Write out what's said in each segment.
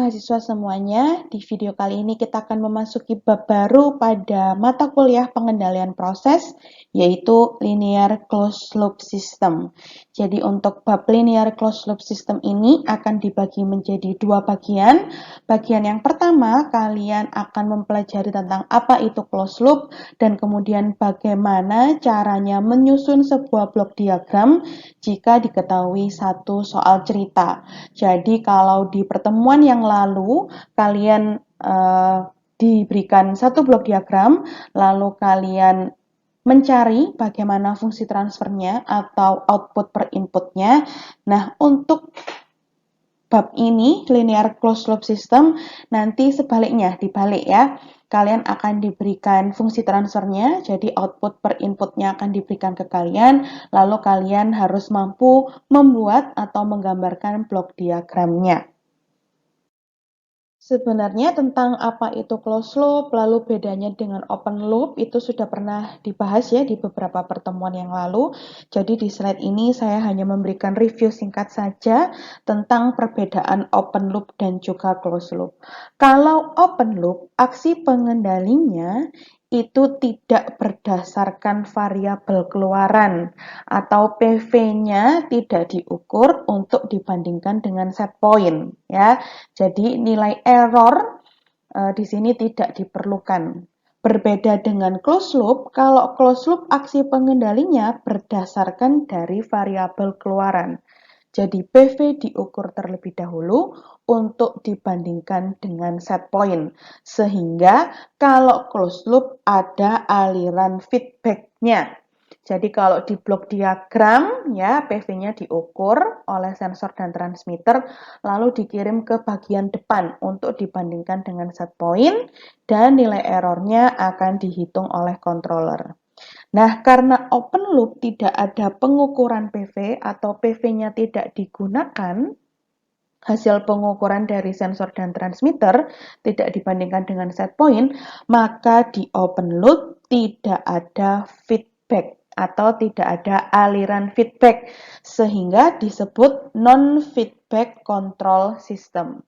mahasiswa semuanya, di video kali ini kita akan memasuki bab baru pada mata kuliah pengendalian proses, yaitu Linear Closed Loop System. Jadi untuk bab Linear Closed Loop System ini akan dibagi menjadi dua bagian. Bagian yang pertama, kalian akan mempelajari tentang apa itu closed loop, dan kemudian bagaimana caranya menyusun sebuah blok diagram jika diketahui satu soal cerita. Jadi kalau di pertemuan yang lalu kalian diberikan satu blok diagram, lalu kalian mencari bagaimana fungsi transfernya atau output per inputnya. Nah, untuk bab ini, linear closed loop system, nanti sebaliknya, dibalik ya. Kalian akan diberikan fungsi transfernya, jadi output per inputnya akan diberikan ke kalian, lalu kalian harus mampu membuat atau menggambarkan blok diagramnya. Sebenarnya tentang apa itu closed loop, lalu bedanya dengan open loop, itu sudah pernah dibahas ya di beberapa pertemuan yang lalu. Jadi di slide ini saya hanya memberikan review singkat saja tentang perbedaan open loop dan juga closed loop. Kalau open loop, aksi pengendalinya itu tidak berdasarkan variabel keluaran atau PV-nya tidak diukur untuk dibandingkan dengan set point ya. Jadi nilai error di sini tidak diperlukan. Berbeda dengan closed loop, kalau closed loop aksi pengendalinya berdasarkan dari variabel keluaran. Jadi PV diukur terlebih dahulu untuk dibandingkan dengan set point. Sehingga kalau closed loop ada aliran feedback-nya. Jadi kalau di blok diagram ya PV-nya diukur oleh sensor dan transmitter lalu dikirim ke bagian depan untuk dibandingkan dengan set point dan nilai errornya akan dihitung oleh controller. Nah, karena open loop tidak ada pengukuran PV atau PV-nya tidak digunakan, hasil pengukuran dari sensor dan transmitter tidak dibandingkan dengan set point, maka di open loop tidak ada feedback atau tidak ada aliran feedback, sehingga disebut non-feedback control system.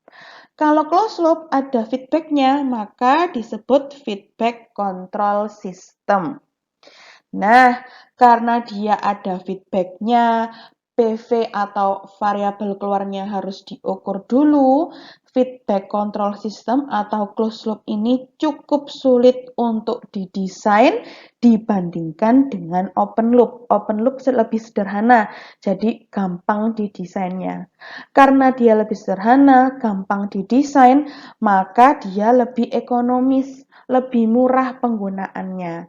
Kalau closed loop ada feedbacknya, maka disebut feedback control system. Nah, karena dia ada feedbacknya, PV atau variabel keluarnya harus diukur dulu, feedback control system atau closed loop ini cukup sulit untuk didesain dibandingkan dengan open loop. Open loop lebih sederhana, jadi gampang didesainnya. Karena dia lebih sederhana, gampang didesain, maka dia lebih ekonomis, lebih murah penggunaannya.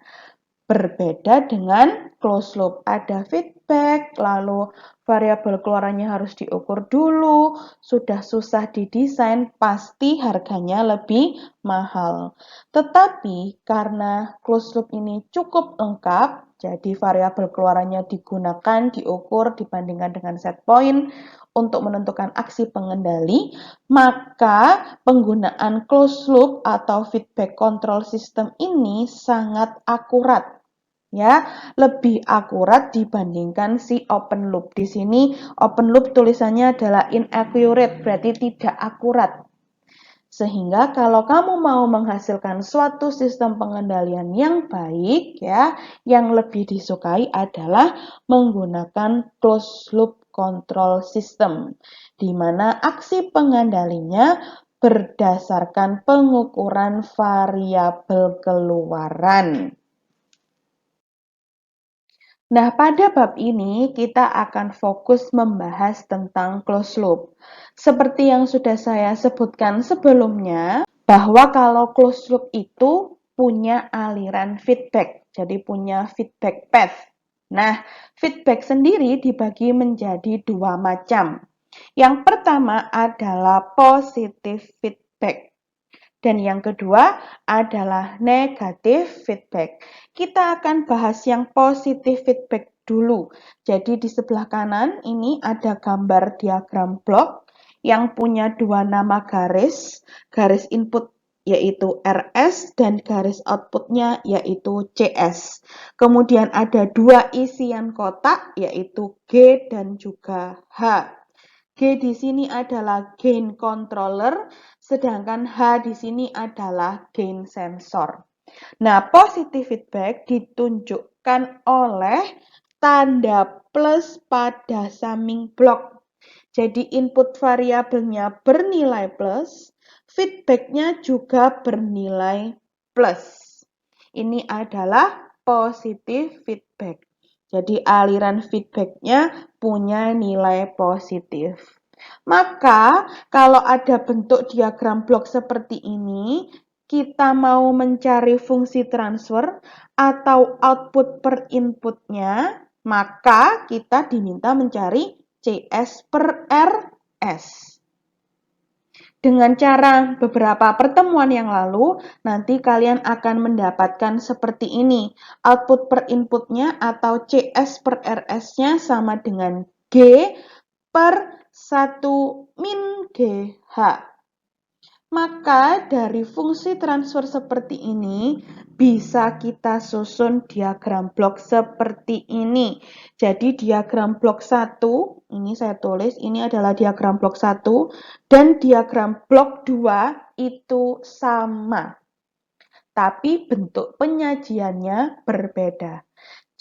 Berbeda dengan closed loop, ada feedback, lalu variabel keluarannya harus diukur dulu, sudah susah didesain, pasti harganya lebih mahal. Tetapi karena closed loop ini cukup lengkap, jadi variabel keluarannya digunakan, diukur, dibandingkan dengan set point untuk menentukan aksi pengendali, maka penggunaan closed loop atau feedback control system ini sangat akurat. Ya, lebih akurat dibandingkan si open loop. Di sini open loop tulisannya adalah inaccurate, berarti tidak akurat. Sehingga kalau kamu mau menghasilkan suatu sistem pengendalian yang baik ya, yang lebih disukai adalah menggunakan closed loop control system, di mana aksi pengendalinya berdasarkan pengukuran variabel keluaran. Nah, pada bab ini kita akan fokus membahas tentang closed loop. Seperti yang sudah saya sebutkan sebelumnya, bahwa kalau closed loop itu punya aliran feedback, jadi punya feedback path. Nah, feedback sendiri dibagi menjadi dua macam. Yang pertama adalah positive feedback. Dan yang kedua adalah negatif feedback. Kita akan bahas yang positif feedback dulu. Jadi di sebelah kanan ini ada gambar diagram blok yang punya dua nama garis input yaitu RS dan garis outputnya yaitu CS. Kemudian ada dua isian kotak yaitu G dan juga H. G di sini adalah gain controller, sedangkan H di sini adalah gain sensor. Nah, positive feedback ditunjukkan oleh tanda plus pada summing block. Jadi input variabelnya bernilai plus, feedbacknya juga bernilai plus. Ini adalah positive feedback. Jadi aliran feedbacknya punya nilai positif. Maka kalau ada bentuk diagram blok seperti ini, kita mau mencari fungsi transfer atau output per inputnya, maka kita diminta mencari CS per RS. Dengan cara beberapa pertemuan yang lalu, nanti kalian akan mendapatkan seperti ini. Output per inputnya atau CS per RS-nya sama dengan G per 1 min GH. Maka dari fungsi transfer seperti ini, bisa kita susun diagram blok seperti ini. Jadi diagram blok 1, ini saya tulis, ini adalah diagram blok 1, dan diagram blok 2 itu sama. Tapi bentuk penyajiannya berbeda.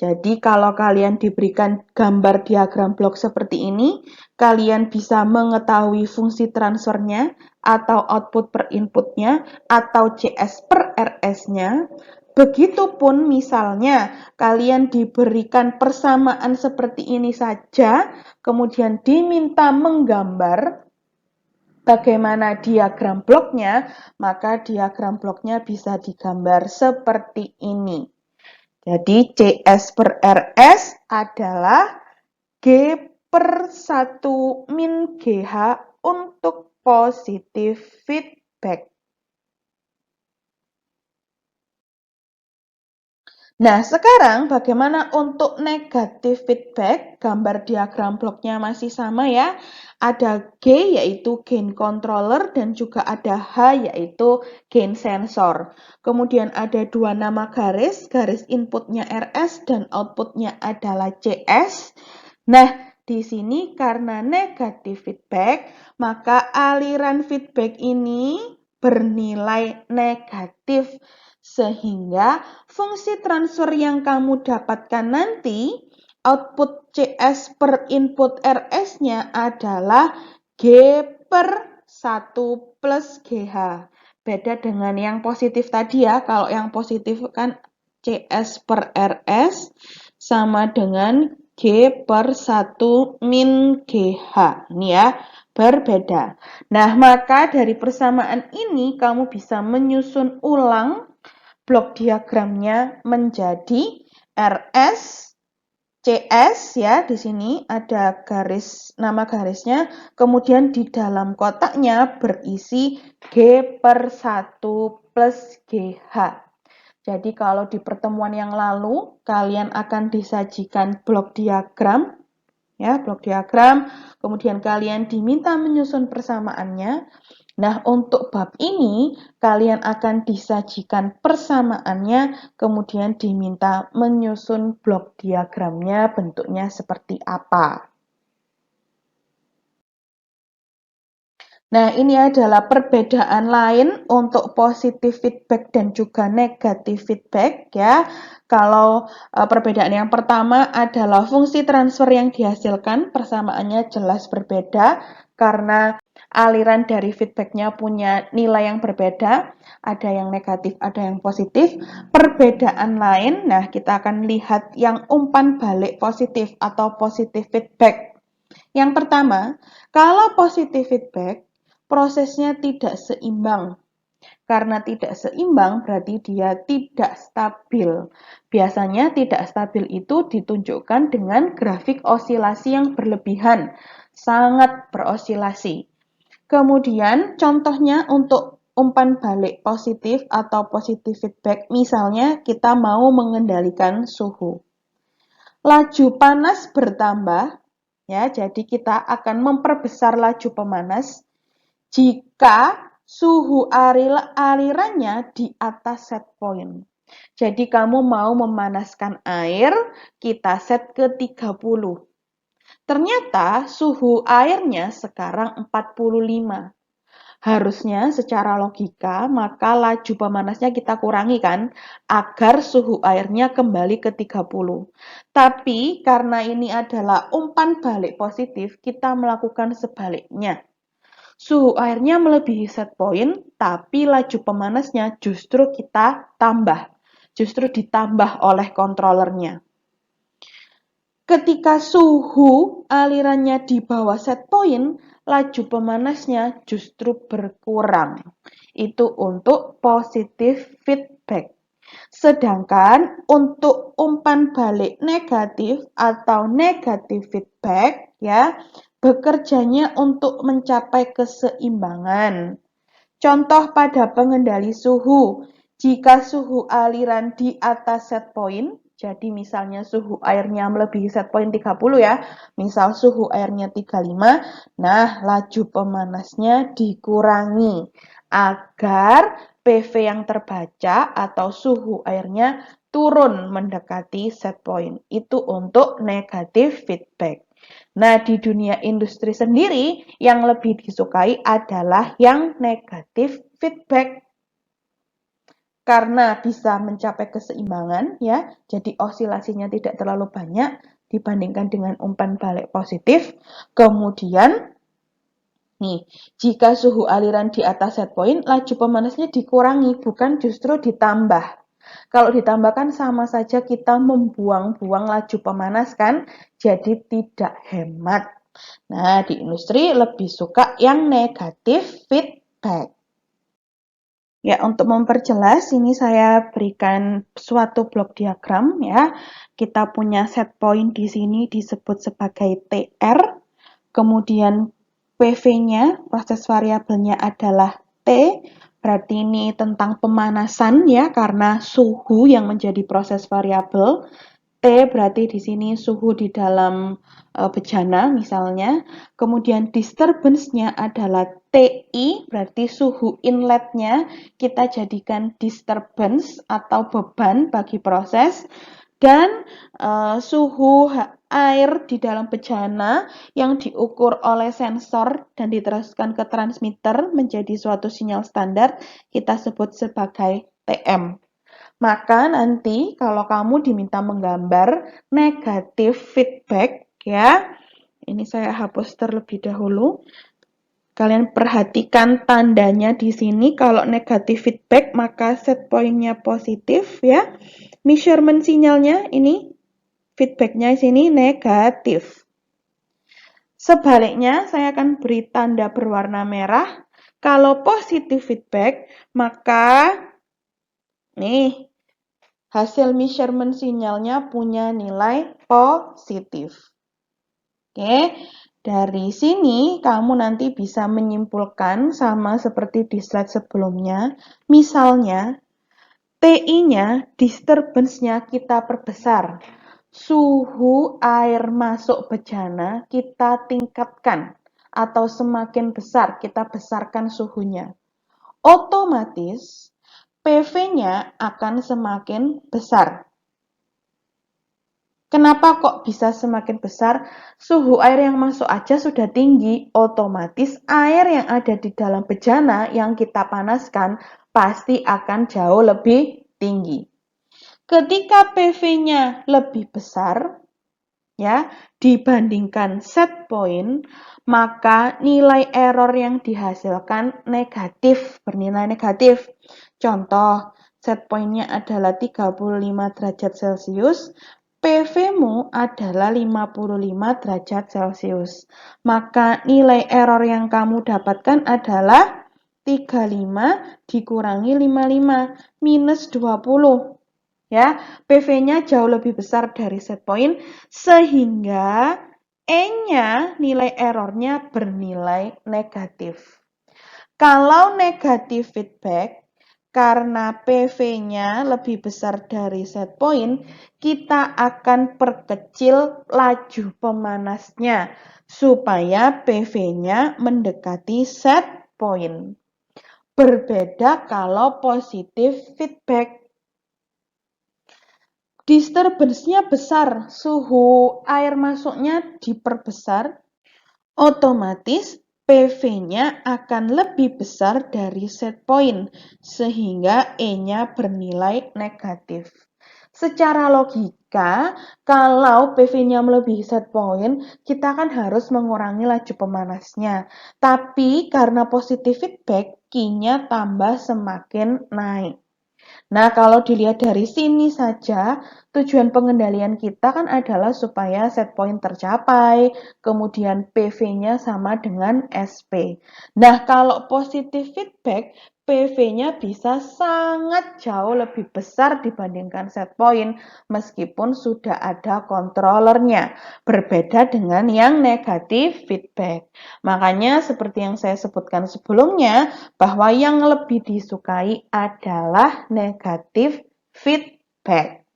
Jadi kalau kalian diberikan gambar diagram blok seperti ini, kalian bisa mengetahui fungsi transfernya atau output per inputnya atau CS per RS-nya. Begitupun misalnya kalian diberikan persamaan seperti ini saja, kemudian diminta menggambar bagaimana diagram bloknya, maka diagram bloknya bisa digambar seperti ini. Jadi CS per RS adalah G per 1 min GH untuk positive feedback. Nah, sekarang bagaimana untuk negatif feedback? Gambar diagram bloknya masih sama ya. Ada G yaitu gain controller dan juga ada H yaitu gain sensor. Kemudian ada dua nama garis inputnya RS dan outputnya adalah CS. Nah, di sini karena negatif feedback, maka aliran feedback ini bernilai negatif. Sehingga fungsi transfer yang kamu dapatkan nanti, output CS per input RS-nya adalah G per 1 plus GH. Beda dengan yang positif tadi ya, kalau yang positif kan CS per RS sama dengan G per 1 min GH. Ini ya, berbeda. Nah, maka dari persamaan ini kamu bisa menyusun ulang blok diagramnya menjadi RS, CS ya, di sini ada garis nama garisnya, kemudian di dalam kotaknya berisi G per 1 plus GH. Jadi kalau di pertemuan yang lalu kalian akan disajikan blok diagram ya, blok diagram, kemudian kalian diminta menyusun persamaannya. Nah, untuk bab ini, kalian akan disajikan persamaannya, kemudian diminta menyusun blok diagramnya bentuknya seperti apa. Nah, ini adalah perbedaan lain untuk positive feedback dan juga negative feedback ya. Kalau perbedaan yang pertama adalah fungsi transfer yang dihasilkan, persamaannya jelas berbeda karena aliran dari feedbacknya punya nilai yang berbeda, ada yang negatif, ada yang positif. Perbedaan lain, nah kita akan lihat yang umpan balik positif atau positive feedback. Yang pertama, kalau positive feedback, prosesnya tidak seimbang. Karena tidak seimbang berarti dia tidak stabil. Biasanya tidak stabil itu ditunjukkan dengan grafik osilasi yang berlebihan, sangat berosilasi. Kemudian contohnya untuk umpan balik positif atau positive feedback, misalnya kita mau mengendalikan suhu. Laju panas bertambah, ya, jadi kita akan memperbesar laju pemanas jika suhu alirannya di atas set point. Jadi kamu mau memanaskan air, kita set ke 30. Ternyata suhu airnya sekarang 45. Harusnya secara logika, maka laju pemanasnya kita kurangi kan, agar suhu airnya kembali ke 30. Tapi karena ini adalah umpan balik positif, kita melakukan sebaliknya. Suhu airnya melebihi set point, tapi laju pemanasnya justru kita tambah. Justru ditambah oleh controllernya. Ketika suhu alirannya di bawah set point, laju pemanasnya justru berkurang. Itu untuk positive feedback. Sedangkan untuk umpan balik negatif atau negative feedback ya, bekerjanya untuk mencapai keseimbangan. Contoh pada pengendali suhu. Jika suhu aliran di atas set point, jadi misalnya suhu airnya melebihi set point 30 ya, misal suhu airnya 35, nah laju pemanasnya dikurangi agar PV yang terbaca atau suhu airnya turun mendekati set point. Itu untuk negative feedback. Nah, di dunia industri sendiri yang lebih disukai adalah yang negatif feedback. Karena bisa mencapai keseimbangan ya, jadi osilasinya tidak terlalu banyak dibandingkan dengan umpan balik positif. Kemudian nih, jika suhu aliran di atas set point, laju pemanasnya dikurangi, bukan justru ditambah. Kalau ditambahkan sama saja kita membuang-buang laju pemanas kan, jadi tidak hemat. Nah, di industri lebih suka yang negatif feedback. Ya, untuk memperjelas, ini saya berikan suatu blok diagram ya. Kita punya set point di sini disebut sebagai TR, kemudian PV-nya, proses variabelnya adalah T, berarti ini tentang pemanasan ya, karena suhu yang menjadi proses variabel. T berarti di sini suhu di dalam bejana misalnya. Kemudian disturbance-nya adalah TI, berarti suhu inletnya kita jadikan disturbance atau beban bagi proses. Dan suhu air di dalam bejana yang diukur oleh sensor dan diteruskan ke transmitter menjadi suatu sinyal standar kita sebut sebagai TM. Maka nanti kalau kamu diminta menggambar negatif feedback ya, ini saya hapus terlebih dahulu. Kalian perhatikan tandanya di sini. Kalau negatif feedback maka set point-nya positif ya. Measurement sinyalnya ini feedback-nya di sini negatif. Sebaliknya saya akan beri tanda berwarna merah. Kalau positif feedback maka nih hasil measurement sinyalnya punya nilai positif. Oke, dari sini kamu nanti bisa menyimpulkan sama seperti di slide sebelumnya. Misalnya, TI-nya, disturbance-nya kita perbesar. Suhu air masuk bejana kita tingkatkan. Atau semakin besar, kita besarkan suhunya. Otomatis, PV-nya akan semakin besar. Kenapa kok bisa semakin besar? Suhu air yang masuk aja sudah tinggi, otomatis air yang ada di dalam bejana yang kita panaskan pasti akan jauh lebih tinggi. Ketika PV-nya lebih besar, ya, dibandingkan set point, maka nilai error yang dihasilkan negatif, bernilai negatif. Contoh, set point-nya adalah 35 derajat Celcius, PV-mu adalah 55 derajat Celcius. Maka nilai error yang kamu dapatkan adalah 35 dikurangi 55 minus 20. Ya, PV-nya jauh lebih besar dari set point sehingga E-nya nilai errornya bernilai negatif. Kalau negatif feedback, karena PV-nya lebih besar dari set point, kita akan perkecil laju pemanasnya supaya PV-nya mendekati set point. Berbeda kalau positif feedback. Disturbance-nya besar, suhu air masuknya diperbesar, otomatis PV-nya akan lebih besar dari set point, sehingga E-nya bernilai negatif. Secara logika, kalau PV-nya melebihi set point, kita kan harus mengurangi laju pemanasnya. Tapi karena positive feedback, Q-nya tambah semakin naik. Nah, kalau dilihat dari sini saja, tujuan pengendalian kita kan adalah supaya set point tercapai, kemudian PV-nya sama dengan SP. Nah, kalau positive feedback, PV-nya bisa sangat jauh lebih besar dibandingkan set point, meskipun sudah ada controllernya. Berbeda dengan yang negatif feedback. Makanya seperti yang saya sebutkan sebelumnya, bahwa yang lebih disukai adalah negatif feedback.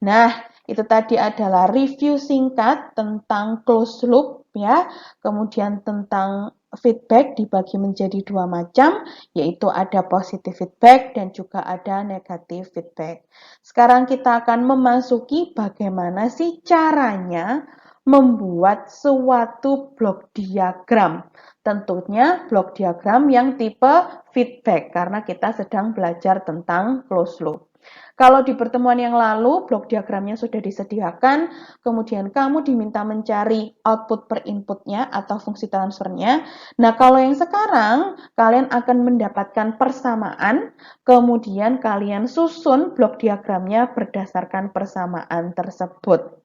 Nah, itu tadi adalah review singkat tentang closed loop ya. Kemudian tentang feedback dibagi menjadi dua macam, yaitu ada positive feedback dan juga ada negative feedback. Sekarang kita akan memasuki bagaimana sih caranya membuat suatu blok diagram. Tentunya blok diagram yang tipe feedback karena kita sedang belajar tentang closed loop. Kalau di pertemuan yang lalu, blok diagramnya sudah disediakan, kemudian kamu diminta mencari output per inputnya atau fungsi transfernya. Nah, kalau yang sekarang, kalian akan mendapatkan persamaan, kemudian kalian susun blok diagramnya berdasarkan persamaan tersebut.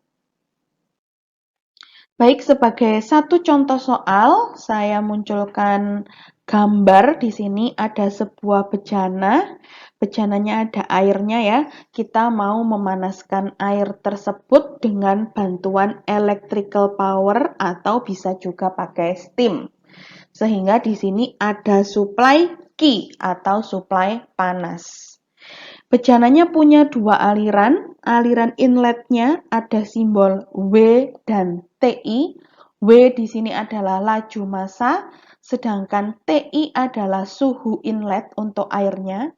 Baik, sebagai satu contoh soal, saya munculkan gambar di sini ada sebuah bejana. Bejananya ada airnya ya. Kita mau memanaskan air tersebut dengan bantuan electrical power atau bisa juga pakai steam. Sehingga di sini ada supply Q atau supply panas. Bejananya punya dua aliran. Aliran inletnya ada simbol W dan TI. W di sini adalah laju massa, sedangkan TI adalah suhu inlet untuk airnya.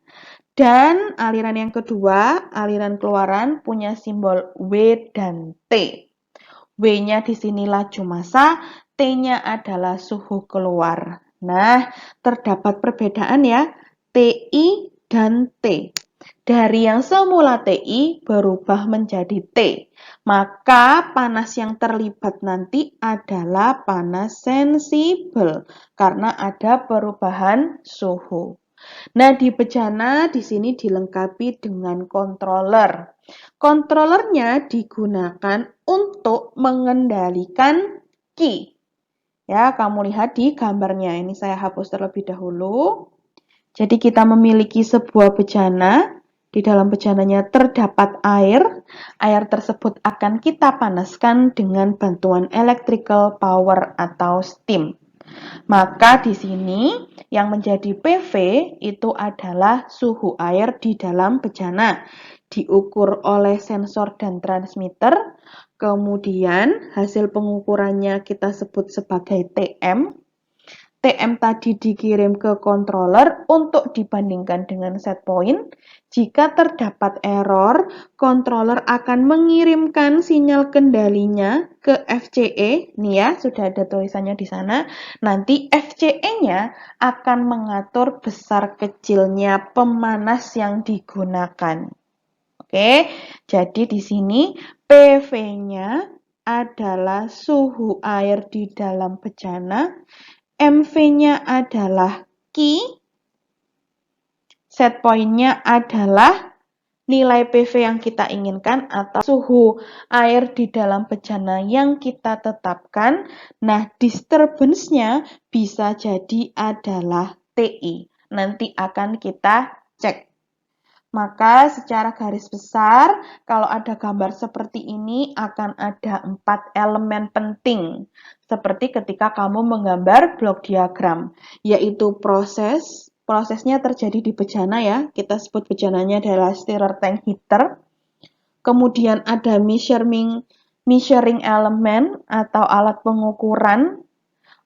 Dan aliran yang kedua, aliran keluaran punya simbol W dan T. W-nya di sini laju massa, T-nya adalah suhu keluar. Nah, terdapat perbedaan ya, TI dan T. Dari yang semula TI berubah menjadi T. Maka panas yang terlibat nanti adalah panas sensibel karena ada perubahan suhu. Nah, di bejana di sini dilengkapi dengan controller. Controllernya digunakan untuk mengendalikan Q. Ya, kamu lihat di gambarnya. Ini saya hapus terlebih dahulu. Jadi kita memiliki sebuah bejana. Di dalam bejananya terdapat air. Air tersebut akan kita panaskan dengan bantuan electrical power atau steam. Maka di sini yang menjadi PV itu adalah suhu air di dalam bejana. Diukur oleh sensor dan transmitter. Kemudian hasil pengukurannya kita sebut sebagai TM. TM tadi dikirim ke controller untuk dibandingkan dengan set point. Jika terdapat error, controller akan mengirimkan sinyal kendalinya ke FCE. Nih ya, sudah ada tulisannya di sana. Nanti FCE-nya akan mengatur besar kecilnya pemanas yang digunakan. Oke, jadi di sini PV-nya adalah suhu air di dalam bejana. MV-nya adalah Q, set point-nya adalah nilai PV yang kita inginkan atau suhu air di dalam bejana yang kita tetapkan. Nah, disturbance-nya bisa jadi adalah TI. Nanti akan kita cek. Maka secara garis besar, kalau ada gambar seperti ini akan ada 4 elemen penting. Seperti ketika kamu menggambar blok diagram, yaitu prosesnya terjadi di bejana ya, kita sebut bejananya adalah stirrer tank heater. Kemudian ada measuring element atau alat pengukuran,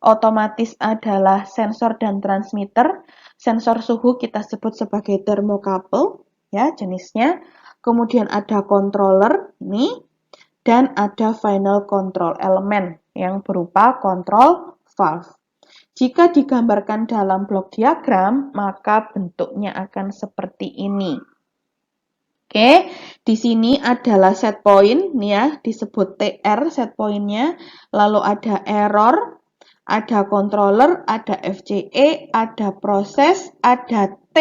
otomatis adalah sensor dan transmitter. Sensor suhu kita sebut sebagai thermocouple ya jenisnya. Kemudian ada controller nih dan ada final control element yang berupa control valve. Jika digambarkan dalam blok diagram, maka bentuknya akan seperti ini. Oke, di sini adalah set point, nih ya, disebut TR set pointnya, lalu ada error, ada controller, ada FCE, ada proses, ada T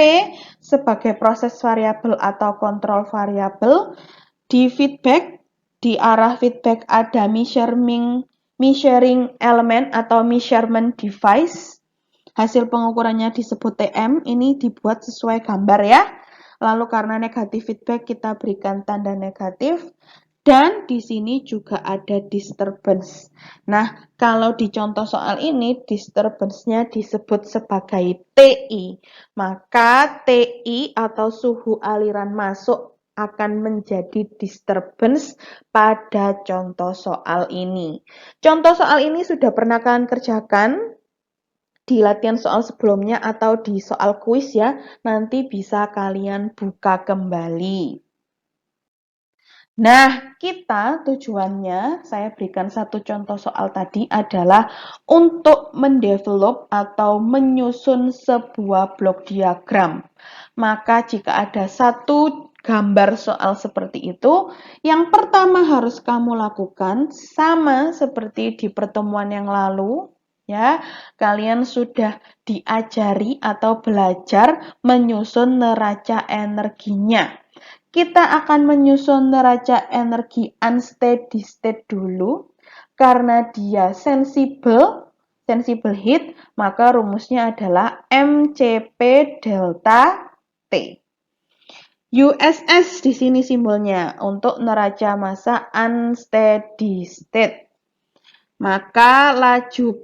sebagai proses variabel atau kontrol variabel. Di feedback, di arah feedback ada measuring element atau measurement device. Hasil pengukurannya disebut TM, ini dibuat sesuai gambar ya. Lalu karena negatif feedback kita berikan tanda negatif. Dan di sini juga ada disturbance. Nah, kalau di contoh soal ini, disturbance-nya disebut sebagai TI. Maka TI atau suhu aliran masuk akan menjadi disturbance pada contoh soal ini. Contoh soal ini sudah pernah kalian kerjakan di latihan soal sebelumnya atau di soal kuis ya, nanti bisa kalian buka kembali. Nah, kita tujuannya, saya berikan satu contoh soal tadi adalah untuk mendevelop atau menyusun sebuah blok diagram. Maka jika ada satu gambar soal seperti itu, yang pertama harus kamu lakukan sama seperti di pertemuan yang lalu, ya, kalian sudah diajari atau belajar menyusun neraca energinya. Kita akan menyusun neraca energi unsteady state dulu. Karena dia sensible heat, maka rumusnya adalah MCP delta T. USS di sini simbolnya untuk neraca massa unsteady state. Maka laju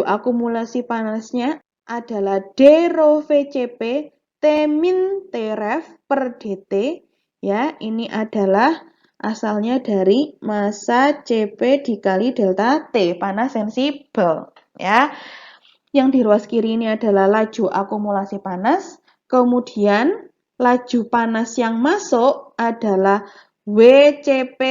akumulasi panasnya adalah D rho VCP T min T ref per dt. Ya, ini adalah asalnya dari massa CP dikali delta T, panas sensibel. Ya, yang di ruas kiri ini adalah laju akumulasi panas. Kemudian laju panas yang masuk adalah WCP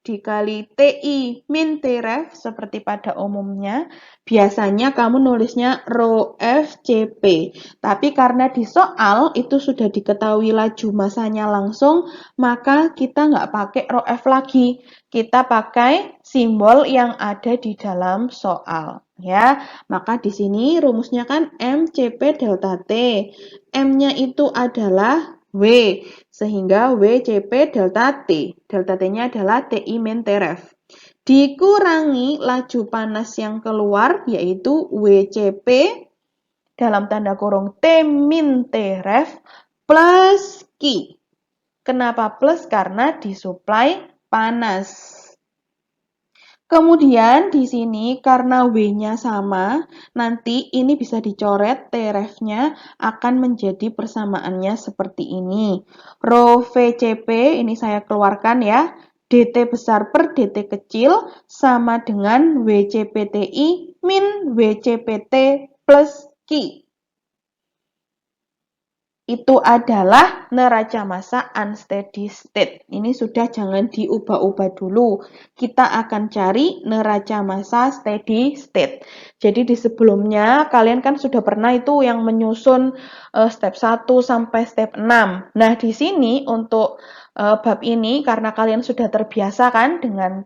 dikali TI min Tref seperti pada umumnya. Biasanya kamu nulisnya rho FCP. Tapi karena di soal itu sudah diketahui laju masanya langsung, maka kita nggak pakai rho F lagi. Kita pakai simbol yang ada di dalam soal. Ya, maka di sini rumusnya kan MCP delta T. M-nya itu adalah W, sehingga WCP delta T. Delta T-nya adalah TI min Tref. Dikurangi laju panas yang keluar, yaitu WCP dalam tanda kurung T min Tref plus Q. Kenapa plus? Karena disuplai panas. Kemudian di sini karena W-nya sama, nanti ini bisa dicoret, Tref-nya akan menjadi persamaannya seperti ini. Rho VCP, ini saya keluarkan ya, dt besar per dt kecil sama dengan WCPTI min WCPT plus Q. Itu adalah neraca massa unsteady state. Ini sudah jangan diubah-ubah dulu. Kita akan cari neraca massa steady state. Jadi di sebelumnya kalian kan sudah pernah itu yang menyusun step 1 sampai step 6. Nah, di sini untuk bab ini karena kalian sudah terbiasa kan dengan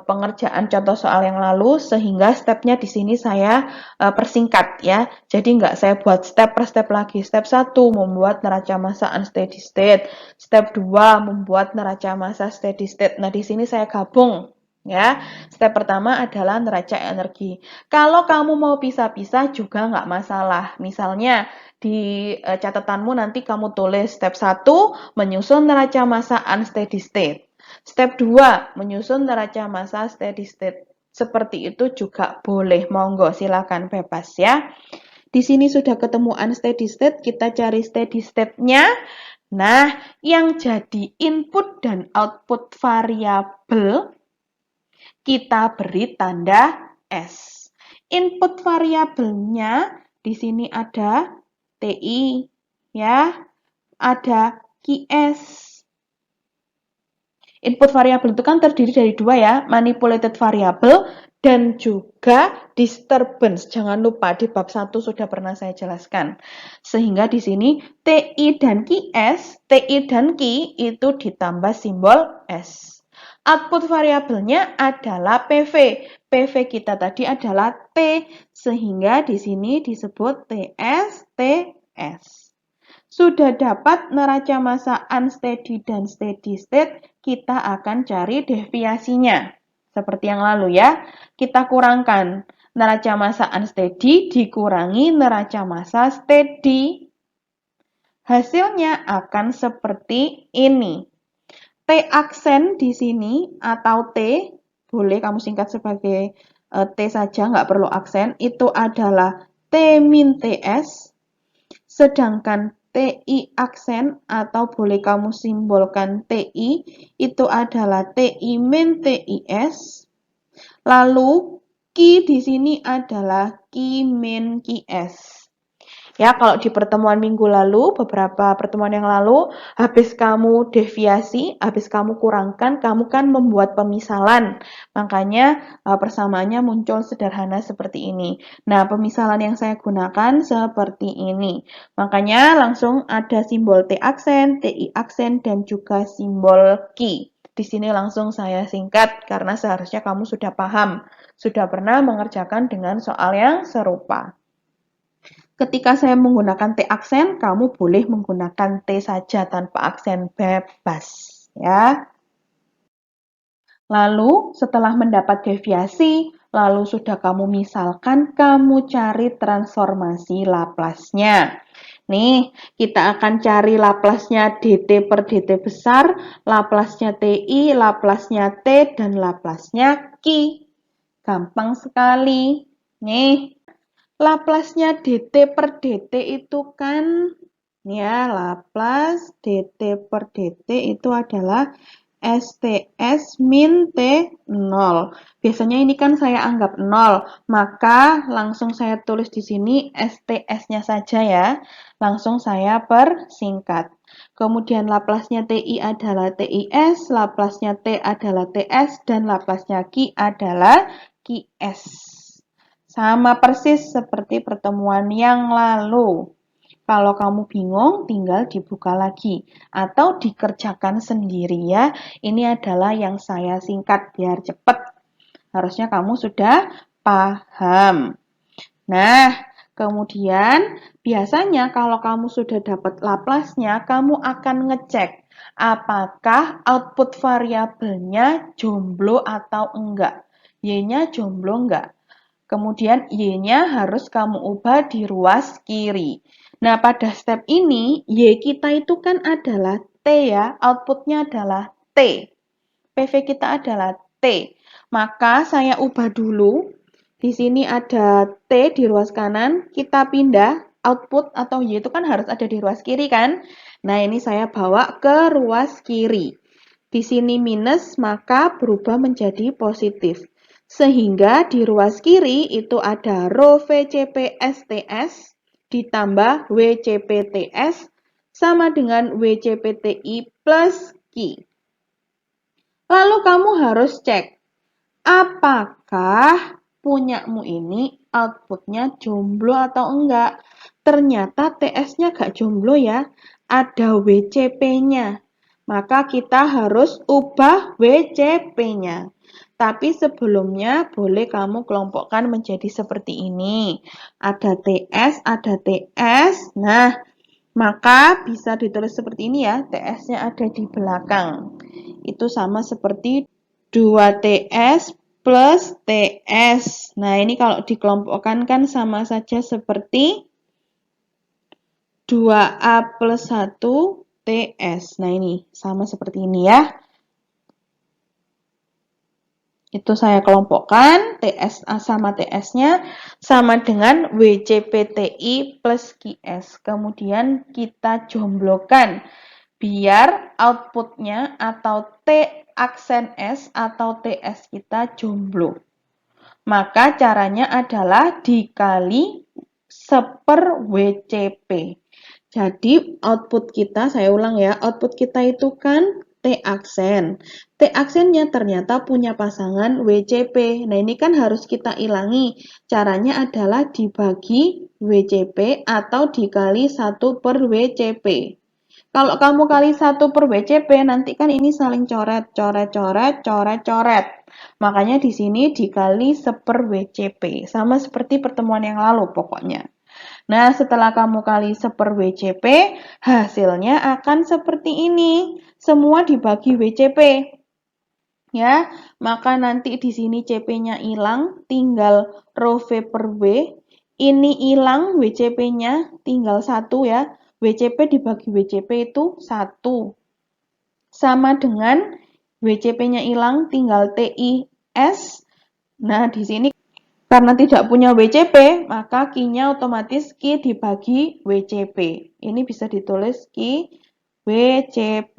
pengerjaan contoh soal yang lalu, sehingga stepnya di sini saya persingkat ya. Jadi nggak saya buat step per step lagi. Step 1 membuat neraca massa unsteady state. Step 2 membuat neraca massa steady state. Nah, di sini saya gabung ya. Step pertama adalah neraca energi. Kalau kamu mau pisah-pisah juga nggak masalah. Misalnya di catatanmu nanti kamu tulis step 1 menyusun neraca massa unsteady state. Step 2, menyusun neraca massa steady state. Seperti itu juga boleh, monggo silakan bebas ya. Di sini sudah ketemu unsteady state, kita cari steady state-nya. Nah, yang jadi input dan output variabel kita beri tanda S. Input variabelnya di sini ada TI ya, ada QS. Input variabel itu kan terdiri dari dua ya, manipulated variable dan juga disturbance. Jangan lupa di bab 1 sudah pernah saya jelaskan. Sehingga di sini TI dan QS, TI dan Q itu ditambah simbol S. Output variabelnya adalah PV. PV kita tadi adalah T, sehingga di sini disebut TS, TS. Sudah dapat neraca massa unsteady dan steady state, kita akan cari deviasinya. Seperti yang lalu ya, kita kurangkan neraca massa unsteady dikurangi neraca massa steady. Hasilnya akan seperti ini. T aksen di sini atau T, boleh kamu singkat sebagai T saja, nggak perlu aksen, itu adalah T min TS, sedangkan TI aksen atau boleh kamu simbolkan TI, itu adalah TI min TIS, lalu Q di sini adalah Q min QS. Ya, kalau di pertemuan minggu lalu, beberapa pertemuan yang lalu, habis kamu deviasi, habis kamu kurangkan, kamu kan membuat pemisalan. Makanya persamaannya muncul sederhana seperti ini. Nah, pemisalan yang saya gunakan seperti ini. Makanya langsung ada simbol T aksen, TI aksen, dan juga simbol Q. Di sini langsung saya singkat karena seharusnya kamu sudah paham, sudah pernah mengerjakan dengan soal yang serupa. Ketika saya menggunakan T aksen, kamu boleh menggunakan T saja tanpa aksen, bebas ya. Lalu setelah mendapat deviasi, lalu sudah kamu misalkan, kamu cari transformasi Laplace-nya. Nih, kita akan cari Laplace-nya dt per dt besar, Laplace-nya TI, Laplace-nya T, dan Laplace-nya Q. Gampang sekali. Nih, Laplace-nya dt per dt itu kan, ya, Laplace dt per dt itu adalah STS min T0. Biasanya ini kan saya anggap 0, maka langsung saya tulis di sini STS-nya saja ya. Langsung saya persingkat. Kemudian Laplace-nya TI adalah TIS, Laplace-nya T adalah TS, dan Laplace-nya Q adalah QS. Sama persis seperti pertemuan yang lalu. Kalau kamu bingung, tinggal dibuka lagi atau dikerjakan sendiri ya. Ini adalah yang saya singkat biar cepat. Harusnya kamu sudah paham. Nah, kemudian biasanya kalau kamu sudah dapat Laplace-nya, kamu akan ngecek apakah output variabelnya jomblo atau enggak. Y-nya jomblo enggak. Kemudian Y-nya harus kamu ubah di ruas kiri. Nah, pada step ini, Y kita itu kan adalah T ya, outputnya adalah T. PV kita adalah T. Maka saya ubah dulu. Di sini ada T di ruas kanan, kita pindah, output atau Y itu kan harus ada di ruas kiri kan? Nah, ini saya bawa ke ruas kiri. Di sini minus, maka berubah menjadi positif. Sehingga di ruas kiri itu ada rho VCP STS ditambah WCP TS sama dengan WCP TI plus Q. Lalu kamu harus cek, apakah punyamu ini outputnya jomblo atau enggak. Ternyata TS-nya gak jomblo ya, ada WCP-nya. Maka kita harus ubah WCP-nya. Tapi sebelumnya boleh kamu kelompokkan menjadi seperti ini. Ada TS, ada TS. Nah, maka bisa ditulis seperti ini ya. TS-nya ada di belakang. Itu sama seperti 2TS plus TS. Nah, ini kalau dikelompokkan kan sama saja seperti 2A plus 1 TS. Nah, ini sama seperti ini ya. Itu saya kelompokkan, TS sama TS-nya sama dengan WCPTI plus QS. Kemudian kita jomblokan biar outputnya atau T aksen S atau TS kita jomblo. Maka caranya adalah dikali seper WCP. Jadi output kita, saya ulang ya, output kita itu kan T T aksen. T aksennya ternyata punya pasangan WCP. Nah, ini kan harus kita ilangi. Caranya adalah dibagi WCP atau dikali 1 per WCP. Kalau kamu kali 1 per WCP, nanti kan ini saling coret, coret, coret, coret, coret. Makanya di sini dikali 1 per WCP. Sama seperti pertemuan yang lalu pokoknya. Nah, setelah kamu kali 1 per WCP, hasilnya akan seperti ini. Semua dibagi WCP. Ya, maka nanti di sini CP-nya hilang, tinggal rho V per W. Ini hilang, WCP-nya tinggal 1 ya. WCP dibagi WCP itu 1. Sama dengan WCP-nya hilang, tinggal TIS. Nah, di sini karena tidak punya WCP, maka Q-nya otomatis Q dibagi WCP. Ini bisa ditulis Q WCP.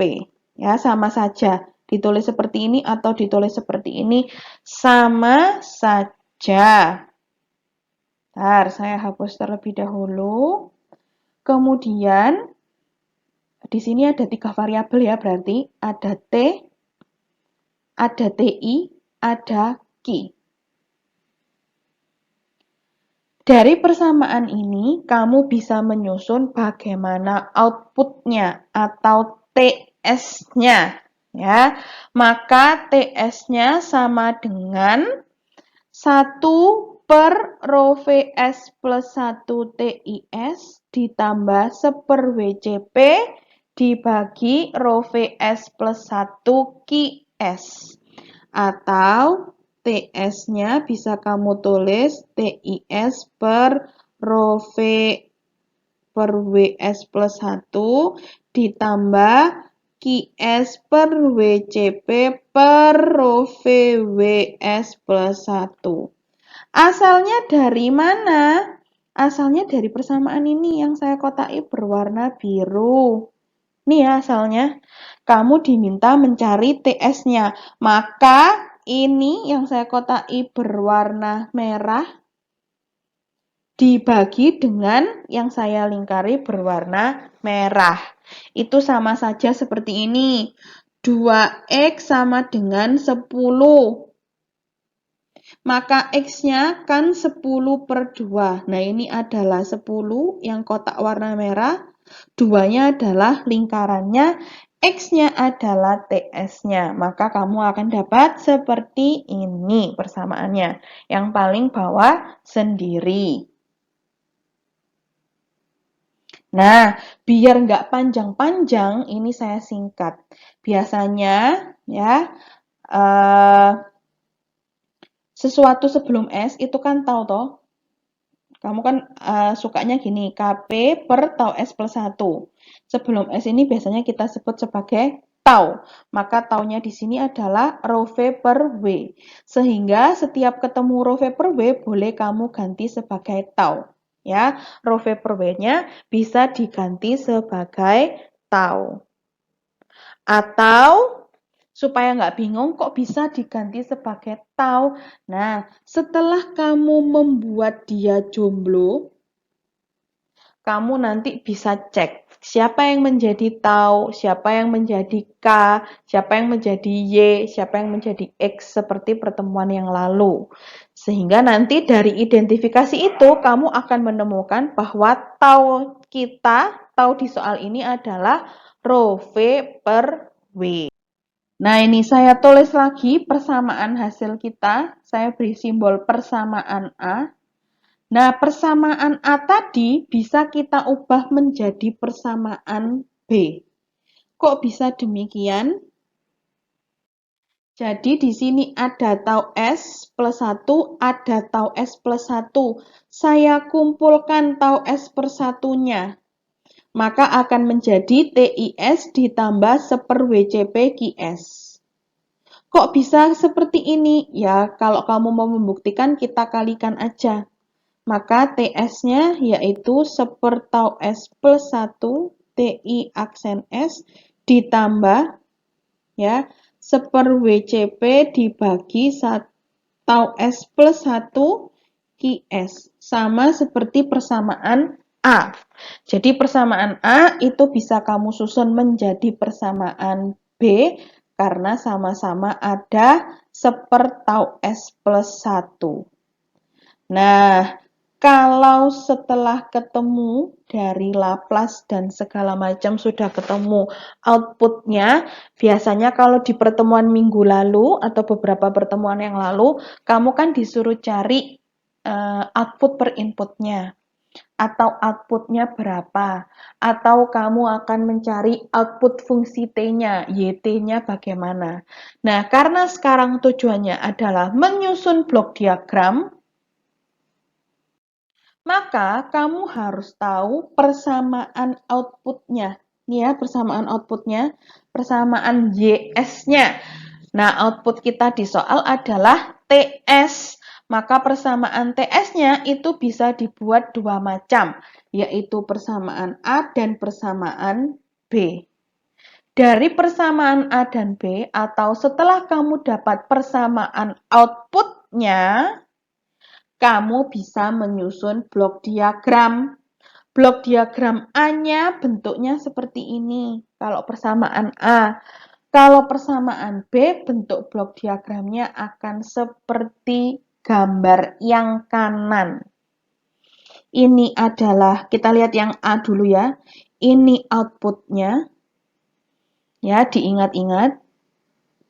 Ya, sama saja. Ditulis seperti ini atau ditulis seperti ini, sama saja. Bentar, saya hapus terlebih dahulu. Kemudian, di sini ada 3 variabel ya, berarti ada T, ada TI, ada Q. Dari persamaan ini, kamu bisa menyusun bagaimana outputnya atau TS-nya. Ya, maka TS-nya sama dengan 1 per rho VS plus 1 TIS ditambah 1 per WCP dibagi rho VS plus 1 QS. Atau TS-nya bisa kamu tulis TIS per rho V per WS plus 1 ditambah QS per WCP per rho VWS plus 1. Asalnya dari mana? Asalnya dari persamaan ini yang saya kotaki berwarna biru. Ini ya asalnya. Kamu diminta mencari TS-nya. Maka ini yang saya kotaki berwarna merah dibagi dengan yang saya lingkari berwarna merah. Itu sama saja seperti ini. 2X sama dengan 10. Maka X-nya kan 10 per 2. Nah, ini adalah 10 yang kotak warna merah. 2-nya adalah lingkarannya. X-nya adalah TS-nya. Maka kamu akan dapat seperti ini persamaannya. Yang paling bawah sendiri. Nah, biar nggak panjang-panjang, ini saya singkat. Biasanya, ya, sesuatu sebelum S itu kan tau toh. Kamu kan sukanya gini, KP per tau S plus 1. Sebelum S ini biasanya kita sebut sebagai tau. Maka taunya di sini adalah rho V per W. Sehingga setiap ketemu rho V per W boleh kamu ganti sebagai tau. Ya, rho V per W-nya bisa diganti sebagai tau. Atau supaya nggak bingung kok bisa diganti sebagai tau. Nah, setelah kamu membuat dia jomblo, kamu nanti bisa cek siapa yang menjadi tau, siapa yang menjadi K, siapa yang menjadi Y, siapa yang menjadi X seperti pertemuan yang lalu. Sehingga nanti dari identifikasi itu kamu akan menemukan bahwa tau kita, tau di soal ini adalah rho V per W. Nah, ini saya tulis lagi persamaan hasil kita. Saya beri simbol persamaan A. Nah, persamaan A tadi bisa kita ubah menjadi persamaan B. Kok bisa demikian? Jadi di sini ada tau S plus 1, ada tau S plus 1. Saya kumpulkan tau S per 1-nya. Maka akan menjadi TIS ditambah 1 per WCP QS. Kok bisa seperti ini? Ya, kalau kamu mau membuktikan, kita kalikan aja. Maka TS-nya yaitu 1 per tau S plus 1 TI aksen S ditambah ya 1 per WCP dibagi tau S plus 1 QS. Sama seperti persamaan A. Jadi persamaan A itu bisa kamu susun menjadi persamaan B karena sama-sama ada 1 tau S plus 1. Nah, kalau setelah ketemu dari Laplace dan segala macam sudah ketemu outputnya, biasanya kalau di pertemuan minggu lalu atau beberapa pertemuan yang lalu, kamu kan disuruh cari output per inputnya. Atau outputnya berapa, atau kamu akan mencari output fungsi T-nya, YT-nya bagaimana. Nah, karena sekarang tujuannya adalah menyusun blok diagram, maka kamu harus tahu persamaan outputnya. Nih ya, persamaan outputnya, persamaan YS-nya. Nah, output kita di soal adalah TS. Maka persamaan TS-nya itu bisa dibuat dua macam, yaitu persamaan A dan persamaan B. Dari persamaan A dan B, atau setelah kamu dapat persamaan outputnya, kamu bisa menyusun blok diagram. Blok diagram A-nya bentuknya seperti ini, kalau persamaan A. Kalau persamaan B, bentuk blok diagramnya akan seperti gambar yang kanan. Ini adalah, kita lihat yang A dulu ya. Ini outputnya. Ya, diingat-ingat.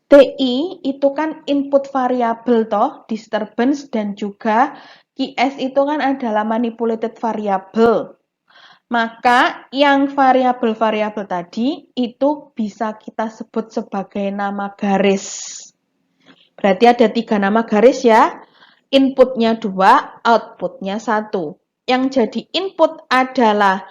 TI itu kan input variabel toh, disturbance dan juga QS itu kan adalah manipulated variable. Maka yang variabel-variabel tadi itu bisa kita sebut sebagai nama garis. Berarti ada 3 nama garis ya. Inputnya 2, outputnya 1. Yang jadi input adalah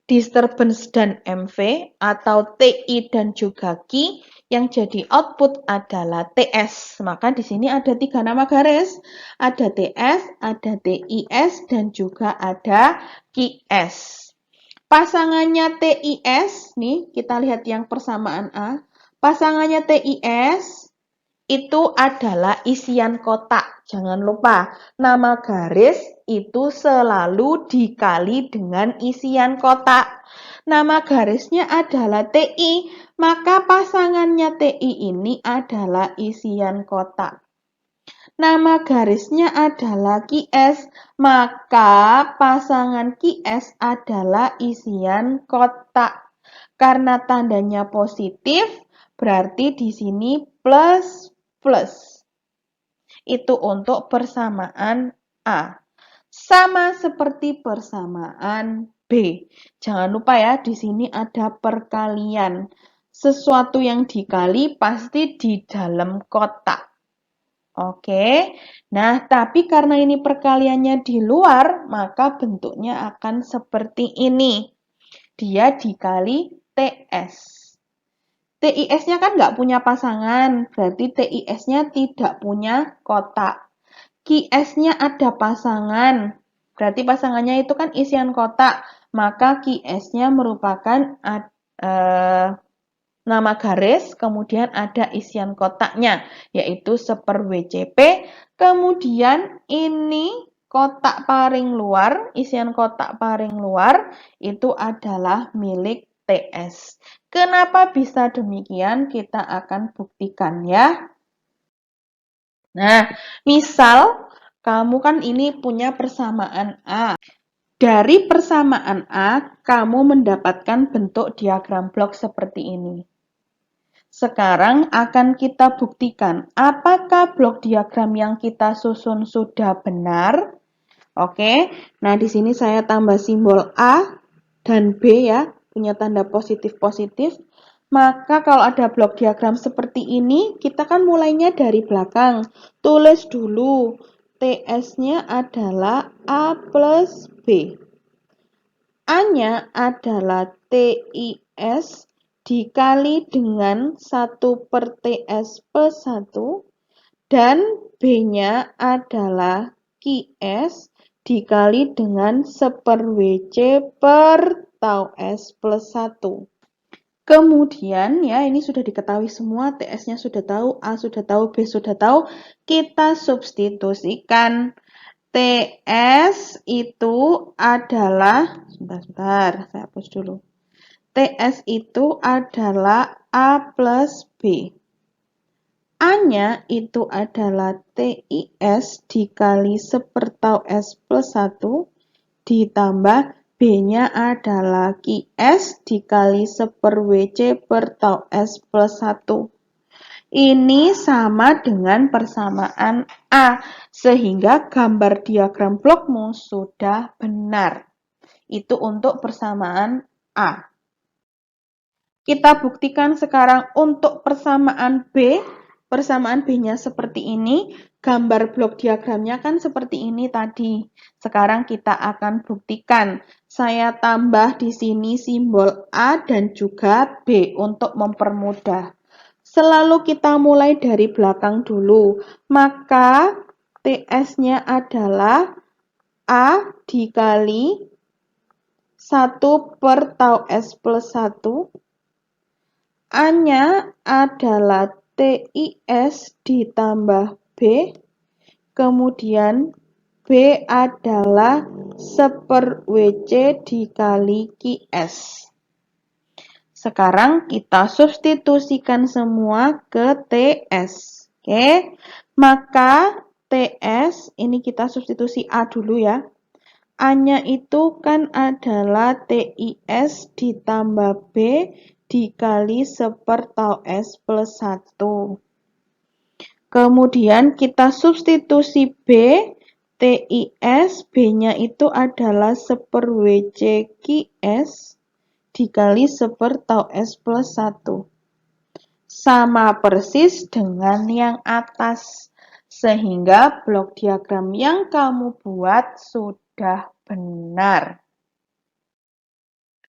disturbance dan MV atau TI dan juga Q. Yang jadi output adalah TS. Maka di sini ada 3 nama garis. Ada TS, ada TIS, dan juga ada QS. Pasangannya TIS, nih kita lihat yang persamaan A. Pasangannya TIS itu adalah isian kotak. Jangan lupa, nama garis itu selalu dikali dengan isian kotak. Nama garisnya adalah TI, maka pasangannya TI ini adalah isian kotak. Nama garisnya adalah QS, maka pasangan QS adalah isian kotak. Karena tandanya positif, berarti di sini plus plus. Itu untuk persamaan A. Sama seperti persamaan B. Jangan lupa ya, di sini ada perkalian. Sesuatu yang dikali pasti di dalam kotak. Oke, nah tapi karena ini perkaliannya di luar, maka bentuknya akan seperti ini. Dia dikali TS. TIS-nya kan nggak punya pasangan, berarti TIS-nya tidak punya kotak. QS-nya ada pasangan, berarti pasangannya itu kan isian kotak, maka QS-nya merupakan nama garis, kemudian ada isian kotaknya, yaitu 1/WCP. Kemudian ini kotak paling luar, isian kotak paling luar, itu adalah milik TS. Kenapa bisa demikian? Kita akan buktikan ya. Nah, misal kamu kan ini punya persamaan A. Dari persamaan A, kamu mendapatkan bentuk diagram blok seperti ini. Sekarang akan kita buktikan apakah blok diagram yang kita susun sudah benar. Oke, nah di sini saya tambah simbol A dan B ya, punya tanda positif-positif. Maka kalau ada blok diagram seperti ini, kita kan mulainya dari belakang. Tulis dulu, TS-nya adalah A plus B. A-nya adalah TIS dikali dengan 1/TS plus 1 dan B-nya adalah QS dikali dengan 1/WC per tau S plus 1. Kemudian ya ini sudah diketahui semua, TS-nya sudah tahu, A sudah tahu, B sudah tahu, kita substitusikan. TS itu adalah, sebentar, saya hapus dulu. TS itu adalah A plus B. A-nya itu adalah TIS dikali sepertau S plus 1 ditambah B-nya adalah QS dikali seper WC per tau S plus 1. Ini sama dengan persamaan A, sehingga gambar diagram blokmu sudah benar. Itu untuk persamaan A. Kita buktikan sekarang untuk persamaan B. Persamaan B-nya seperti ini, gambar blok diagramnya kan seperti ini tadi. Sekarang kita akan buktikan. Saya tambah di sini simbol A dan juga B untuk mempermudah. Selalu kita mulai dari belakang dulu. Maka TS-nya adalah A dikali 1 per tau S plus 1. A-nya adalah TIS ditambah B, kemudian B adalah seper WC dikali QS. Sekarang kita substitusikan semua ke TS. Oke, maka TS, ini kita substitusi A dulu ya. A-nya itu kan adalah TIS ditambah B dikali sepertau S plus 1. Kemudian kita substitusi B, TIS, B-nya itu adalah seper WC QS dikali sepertau S plus 1. Sama persis dengan yang atas. Sehingga blok diagram yang kamu buat sudah benar.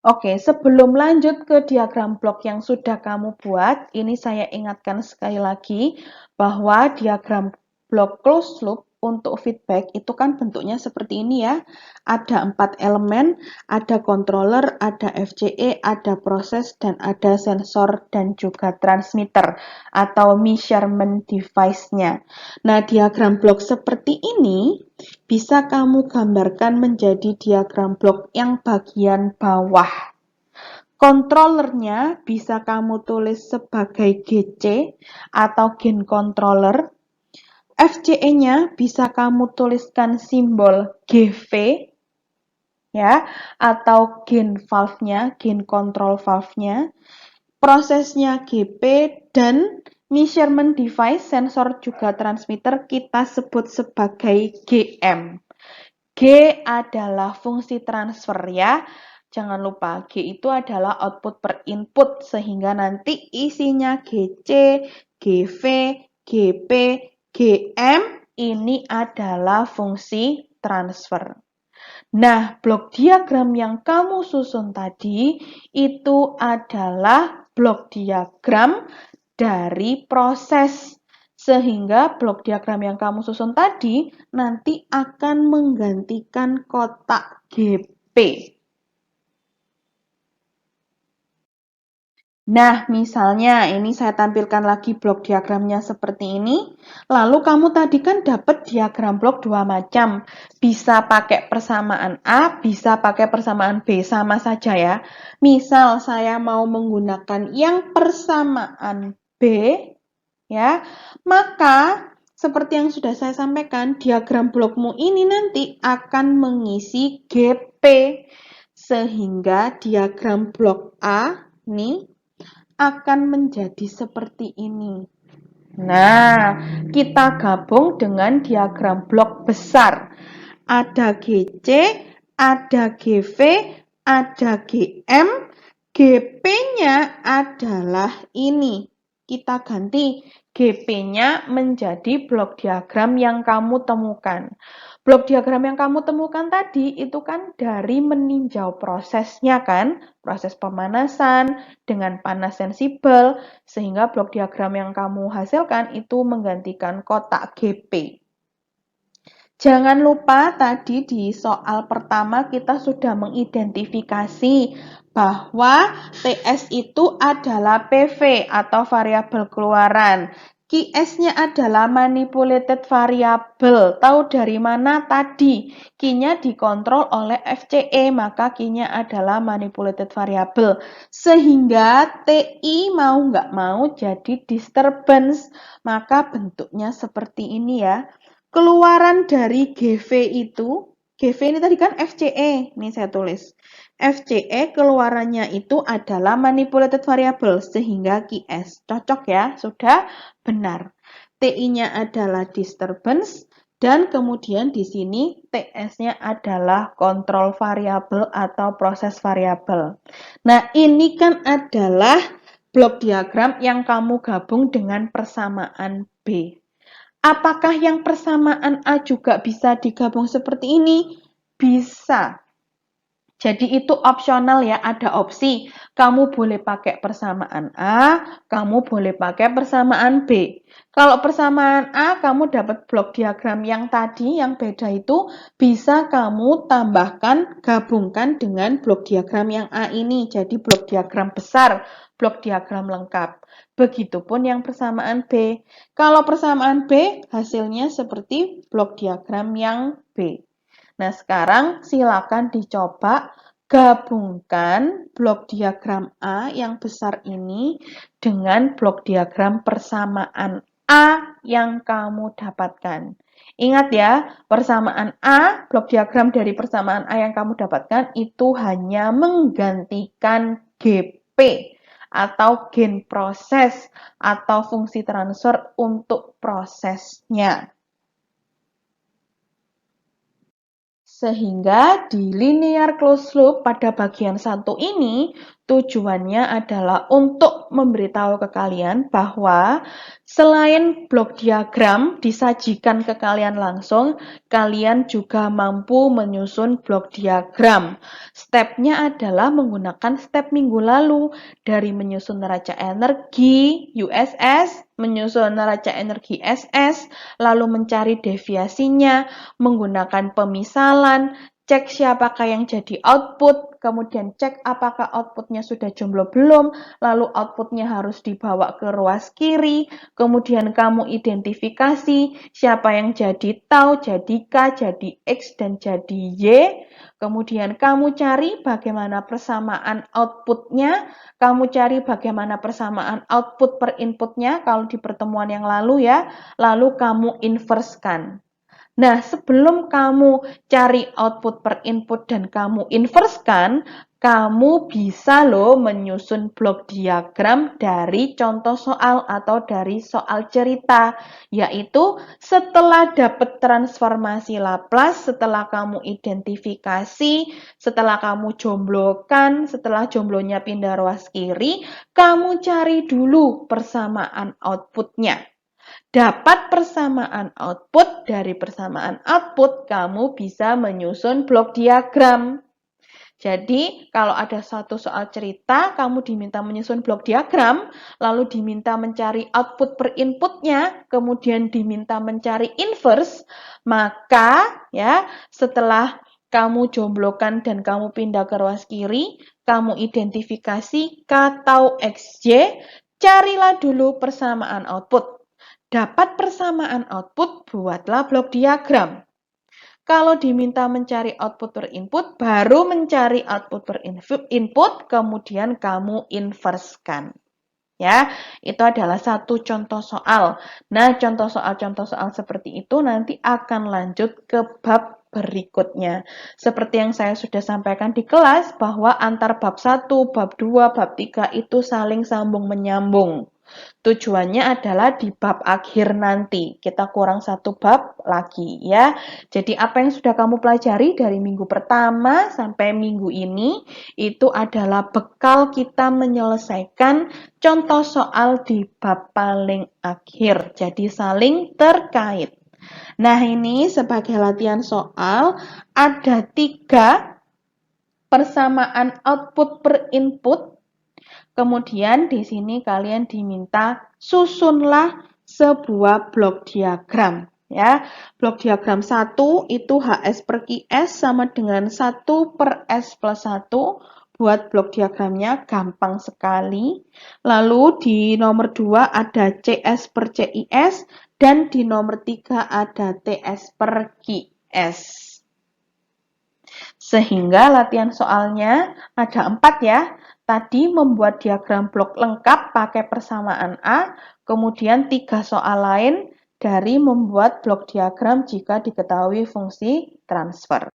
Oke, sebelum lanjut ke diagram blok yang sudah kamu buat, ini saya ingatkan sekali lagi bahwa diagram blok closed loop untuk feedback itu kan bentuknya seperti ini ya. Ada 4 elemen, ada controller, ada FCE, ada proses, dan ada sensor dan juga transmitter atau measurement device-nya. Nah, diagram blok seperti ini bisa kamu gambarkan menjadi diagram blok yang bagian bawah. Controllernya bisa kamu tulis sebagai GC atau gain controller. FCE-nya bisa kamu tuliskan simbol GV ya, atau gain valve-nya, gain control valve-nya. Prosesnya GP dan measurement device, sensor juga transmitter kita sebut sebagai GM. G adalah fungsi transfer ya. Jangan lupa, G itu adalah output per input, sehingga nanti isinya GC, GV, GP, GM, ini adalah fungsi transfer. Nah, blok diagram yang kamu susun tadi, itu adalah blok diagram dari proses. Sehingga blok diagram yang kamu susun tadi nanti akan menggantikan kotak GP. Nah, misalnya ini saya tampilkan lagi blok diagramnya seperti ini. Lalu kamu tadi kan dapat diagram blok dua macam. Bisa pakai persamaan A, bisa pakai persamaan B, sama saja ya. Misal saya mau menggunakan yang persamaan B, ya, maka seperti yang sudah saya sampaikan, diagram blokmu ini nanti akan mengisi GP, sehingga diagram blok A ini akan menjadi seperti ini. Nah, kita gabung dengan diagram blok besar. Ada GC, ada GV, ada GM, GP-nya adalah ini. Kita ganti GP-nya menjadi blok diagram yang kamu temukan. Blok diagram yang kamu temukan tadi itu kan dari meninjau prosesnya kan, proses pemanasan dengan panas sensibel, sehingga blok diagram yang kamu hasilkan itu menggantikan kotak GP. Jangan lupa tadi di soal pertama kita sudah mengidentifikasi bahwa TS itu adalah PV atau variabel keluaran. QS-nya adalah manipulated variable. Tahu dari mana tadi? Q-nya dikontrol oleh FCE, maka Q-nya adalah manipulated variable. Sehingga TI mau nggak mau jadi disturbance. Maka bentuknya seperti ini ya. Keluaran dari GV itu, GV ini tadi kan FCE. Ini saya tulis. FCE keluarannya itu adalah manipulated variable sehingga QS. Cocok ya? Sudah benar. TI-nya adalah disturbance dan kemudian di sini TS-nya adalah kontrol variabel atau proses variabel. Nah, ini kan adalah blok diagram yang kamu gabung dengan persamaan B. Apakah yang persamaan A juga bisa digabung seperti ini? Bisa. Jadi itu opsional ya, ada opsi. Kamu boleh pakai persamaan A, kamu boleh pakai persamaan B. Kalau persamaan A, kamu dapat blok diagram yang tadi, yang beda itu, bisa kamu tambahkan, gabungkan dengan blok diagram yang A ini. Jadi blok diagram besar, blok diagram lengkap. Begitupun yang persamaan B. Kalau persamaan B, hasilnya seperti blok diagram yang B. Nah, sekarang silakan dicoba gabungkan blok diagram A yang besar ini dengan blok diagram persamaan A yang kamu dapatkan. Ingat ya, persamaan A, blok diagram dari persamaan A yang kamu dapatkan itu hanya menggantikan GP atau gain proses atau fungsi transfer untuk prosesnya. Sehingga di linear closed loop pada bagian satu ini tujuannya adalah untuk memberitahu ke kalian bahwa selain blok diagram disajikan ke kalian langsung, kalian juga mampu menyusun blok diagram. Stepnya adalah menggunakan step minggu lalu, dari menyusun neraca energi USS, menyusun neraca energi SS, lalu mencari deviasinya, menggunakan pemisalan, cek siapakah yang jadi output, kemudian cek apakah outputnya sudah jomblo belum, lalu outputnya harus dibawa ke ruas kiri, kemudian kamu identifikasi siapa yang jadi tau, jadi K, jadi X, dan jadi Y, kemudian kamu cari bagaimana persamaan outputnya, kamu cari bagaimana persamaan output per inputnya kalau di pertemuan yang lalu ya, lalu kamu inverskan. Nah, sebelum kamu cari output per input dan kamu inverskan, kamu bisa loh menyusun blok diagram dari contoh soal atau dari soal cerita, yaitu setelah dapat transformasi Laplace, setelah kamu identifikasi, setelah kamu jomblokan, setelah jomblonya pindah ruas kiri, kamu cari dulu persamaan outputnya. Dapat persamaan output, dari persamaan output kamu bisa menyusun blok diagram. Jadi, kalau ada satu soal cerita, kamu diminta menyusun blok diagram, lalu diminta mencari output per inputnya, kemudian diminta mencari inverse, maka ya setelah kamu jomblokan dan kamu pindah ke ruas kiri, kamu identifikasi K atau XY, carilah dulu persamaan output. Dapat persamaan output, buatlah blok diagram. Kalau diminta mencari output per input, baru mencari output per input, kemudian kamu inverskan. Ya, itu adalah satu contoh soal. Nah, contoh soal seperti itu nanti akan lanjut ke bab berikutnya. Seperti yang saya sudah sampaikan di kelas, bahwa antar bab 1, bab 2, bab 3 itu saling sambung menyambung. Tujuannya adalah di bab akhir nanti. Kita kurang satu bab lagi ya. Jadi apa yang sudah kamu pelajari dari minggu pertama sampai minggu ini itu adalah bekal kita menyelesaikan contoh soal di bab paling akhir. Jadi saling terkait. Nah ini sebagai latihan soal ada 3 persamaan output per input. Kemudian di sini kalian diminta susunlah sebuah blok diagram. Ya, blok diagram 1 itu HS per QS sama dengan 1 per S plus 1. buat blok diagramnya gampang sekali. Lalu di nomor 2 ada CS per CIS dan di nomor 3 ada TS per QS. Sehingga latihan soalnya ada 4 ya. Tadi membuat diagram blok lengkap pakai persamaan A, kemudian 3 soal lain dari membuat blok diagram jika diketahui fungsi transfer.